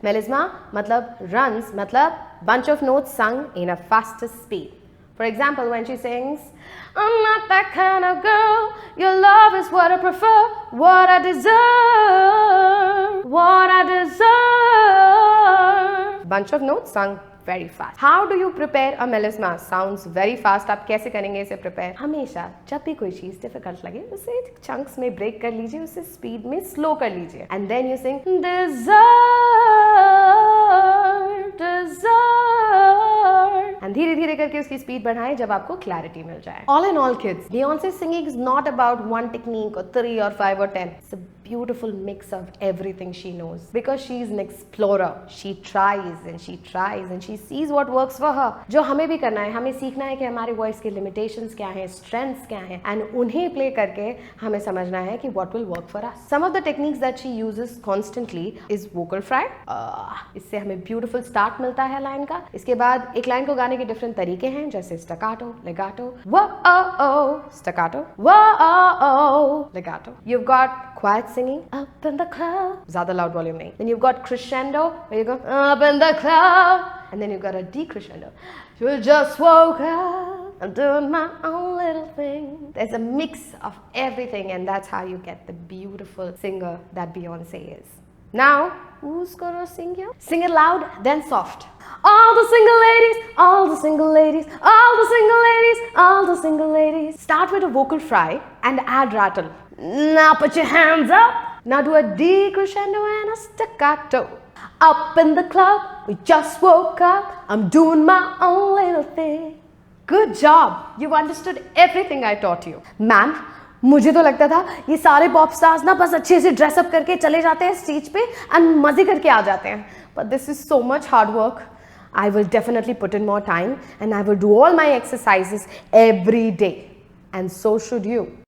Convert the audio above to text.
Melisma matlab runs matlab bunch of notes sung in a faster speed. For example, when she sings, I'm not that kind of girl, your love is what I prefer, what I deserve, what I deserve. Bunch of notes sung very fast. How do you prepare a melisma? Sounds very fast. आप कैसे करेंगे इसे prepare? हमेशा जब भी कोई चीज difficult लगे उसे chunks में break कर लीजिए, उसे speed में slow कर लीजिए, and then you sing deserve, deserve, and धीरे धीरे करके उसकी speed बढ़ाएं जब आपको clarity मिल जाए. All in all, kids, Beyonce's singing is not about one technique or 3 or 5 or 10. It's a beautiful mix of everything she knows, because she is an explorer. She tries and she tries and she sees what works for her. जो हमें भी करना है, हमें सीखना है कि हमारे वॉइस के लिमिटेशंस क्या हैं, स्ट्रेंथ्स क्या हैं, एंड उन्हें प्ले करके हमें समझना है कि what will work for us. Some of the techniques that she uses constantly is vocal fry. इससे हमें beautiful start मिलता है लाइन का. इसके बाद एक लाइन को गाने के different तरीके हैं, जैसे staccato, legato, whoa, staccato, whoa, legato. You've got quiet singing up in the cloud, ज़्यादा loud volume नहीं. Then you've got crescendo, where you go up in the cloud, and then you've got a decrescendo. You just woke up, I'm doing my own little thing. There's a mix of everything, and that's how you get the beautiful singer that Beyonce is. Now, who's gonna sing here? Sing it loud, then soft. All the single ladies, all the single ladies, all the single ladies, all the single ladies. Start with a vocal fry and add rattle. Now put your hands up. Now do a decrescendo and a staccato. Up in the club, we just woke up, I'm doing my own little thing. Good job. You've understood everything I taught you. Ma'am, मुझे तो लगता था ये सारे pop stars ना बस अच्छे से ड्रेसअप करके चले जाते हैं स्टेज पे एंड मजे करके आ जाते हैं. But this is so much hard work. I will definitely put in more time and I will do all my exercises every day. And so should you.